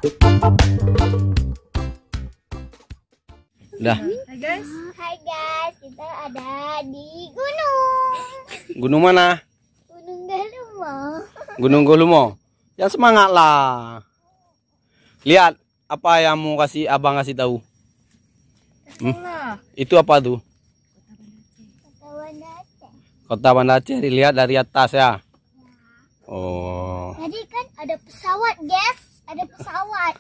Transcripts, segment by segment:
Udah. Hai guys, kita ada di gunung. Gunung mana? Gunung Galumo. Gunung Golumo. Ya semangat lah. Lihat apa yang mau abang kasih tahu. Itu apa tuh? Kota Banda Aceh. Kota Banda Aceh dilihat dari atas ya. Oh. Tadi kan ada pesawat, guys. Ada pesawat.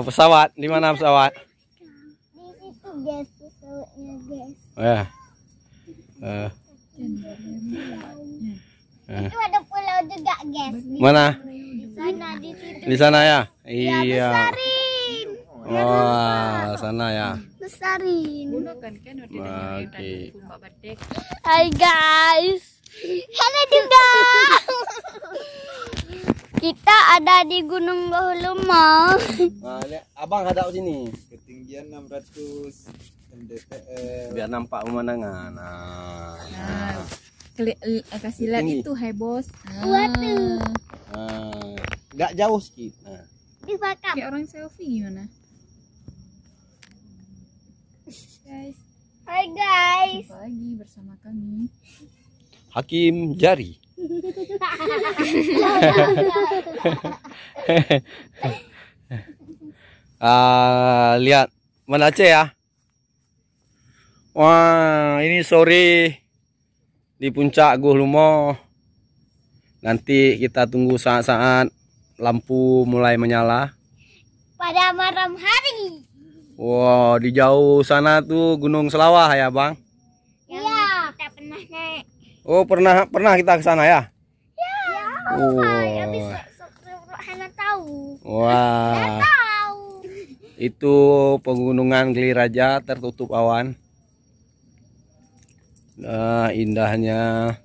Pesawat. Di mana pesawat? Di situ, guys, pesawatnya, guys. Itu ada pulau juga, guys. Mana? Di sana, di situ. Di sana ya? Ya, Iya. besarin. Wah, sana ya. Besarin. Oke. Hai guys. Halo juga. Kita ada di Gunung Galumo. Nah, abang hadap sini. Ketinggian 600 mdpl. Biar nampak pemandangan. Nah. Kasih lihat Tinggi. itu, hai bos. Waduh. Nggak jauh sedikit. Nah. Di bakam. Kayak orang selfie gimana? Guys, Hai guys. jumpa lagi bersama kami. Hakim Jari. Lihat Banda Aceh ya. Wah, ini sore di puncak Galumo. Nanti kita tunggu saat-saat lampu mulai menyala. Pada malam hari. Wow, di jauh sana tuh Gunung Selawah ya, Bang? Iya. Kita pernah naik. Oh, pernah kita ke sana ya? Ya. Oh. Habis Hana tahu. Wah. Tahu. Itu pegunungan Geliraja tertutup awan. Nah, indahnya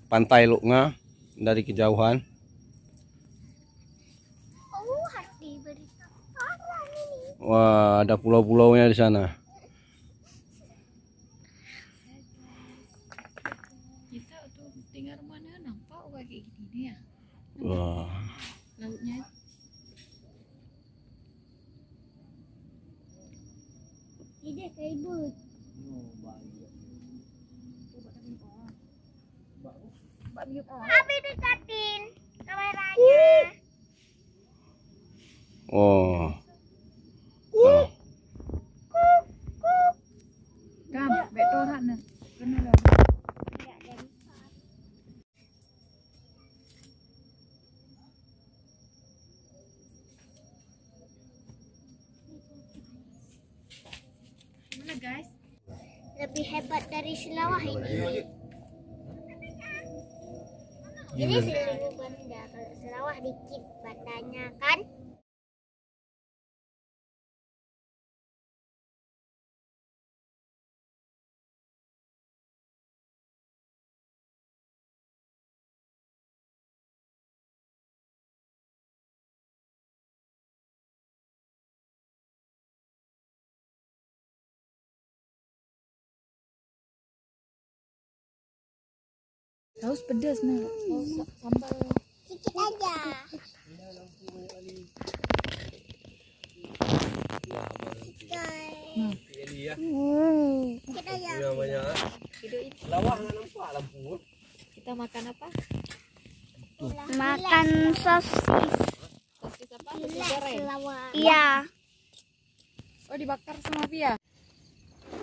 Pantai Luknga dari kejauhan. Oh, hati berita parah ini. Wah, ada pulau-pulaunya di sana. Kita tuh tinggal mana nampak kayak gini ya. Wah. Lautnya. Ini kabut. Tapi dekatin kameranya. Oh. Kan, betoran nah. Benar. Gimana guys? Lebih hebat dari Selawah ini. Ini seluruh Banda. Kalau Selawah dikit batanya kan. Saus pedas nah. Saus sambal. Sedikit aja. Sedikit aja. Selawah nggak nampak lampu. Kita makan apa? Makan sosis. Sosis apa? Sosis goreng. Selawah. Iya. Oh, dibakar sama api ya?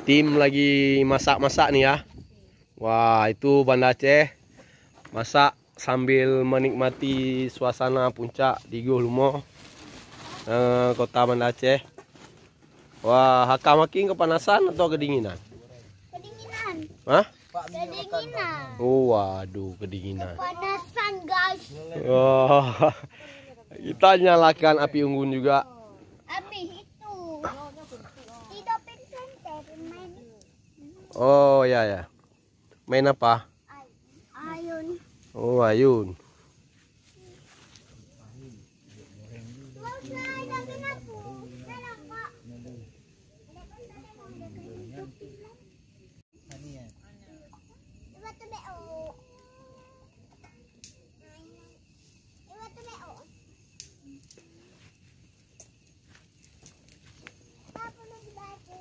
Tim lagi masak-masak nih ya. Wah, itu Banda Aceh. Masak sambil menikmati suasana puncak di Galumo, kota Banda Aceh. Wah, Hakam Hakim kepanasan atau kedinginan? Kedinginan. Hah? Kedinginan. Oh, waduh, kedinginan. Panasan guys. Wah, kita nyalakan api unggun juga. Habis itu. Di Doping Center main Oh ya ya. Main apa? ayun. Oh, ayun.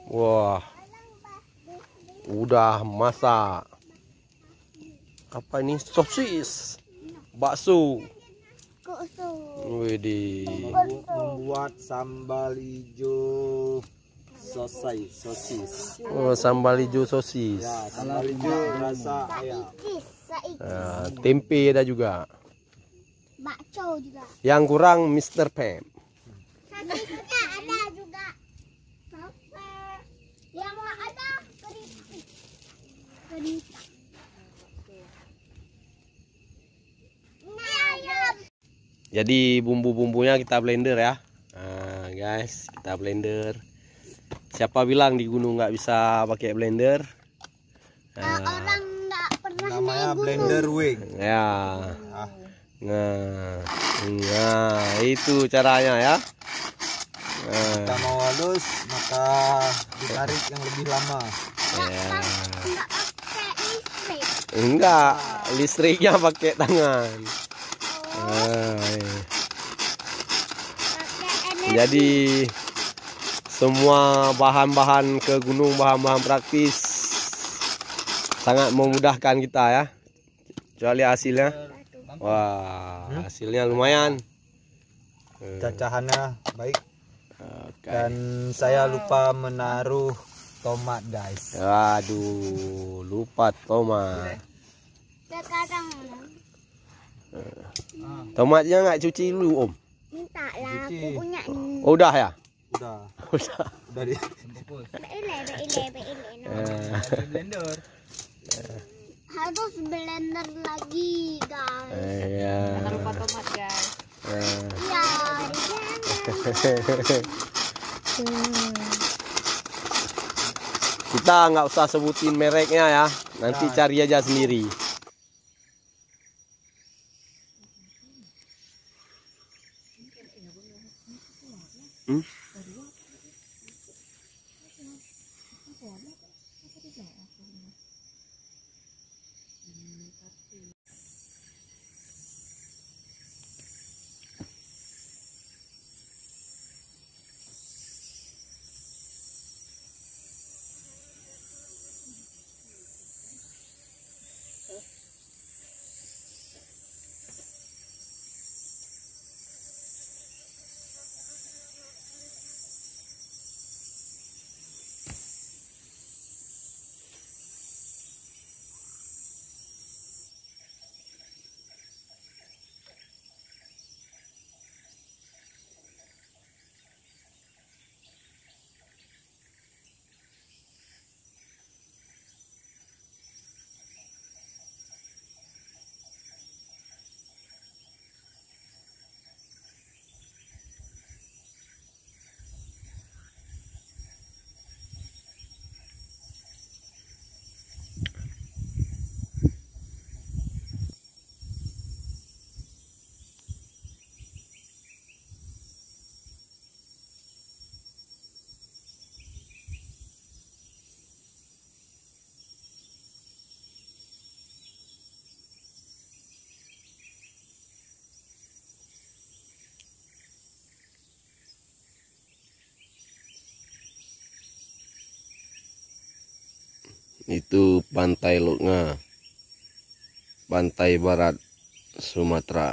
Wah, udah masak. Apa ini? Sosis, bakso. Widih. Membuat sambal hijau sosis. Oh, sambal hijau sosis. Ya, sambal hijau rasa ayam. Tempe ada juga. Bakso juga. Yang kurang Mr. Pem. Sate kita ada juga. Yang nggak ada keripik. Jadi bumbu-bumbunya kita blender ya. Nah, guys, kita blender. Siapa bilang di gunung nggak bisa pakai blender? Orang nggak pernah Namanya naik gunung. blender wing. Ya. Ah, Nah, itu caranya ya. kita mau halus maka ditarik yang lebih lama. Ya. Nggak pakai listrik. Enggak, listriknya pakai tangan. Nah, Pakai energi. jadi semua bahan-bahan ke gunung, bahan-bahan praktis sangat memudahkan kita ya. Kecuali hasilnya, wah hasilnya lumayan. Cacahannya baik. Oke. Dan saya lupa menaruh tomat, guys. Aduh, lupa tomat. Sekarang Tomatnya nggak cuci dulu om? minta lah, aku Cuci. punya nih. Oh, udah ya? Udah. Udah. Dari Blender. Harus blender lagi, guys. Ya. Jangan lupa tomat guys. Iya, blender. Kita nggak usah sebutin mereknya ya. Nanti cari aja sendiri. Itu Pantai Lutnga, pantai barat Sumatera.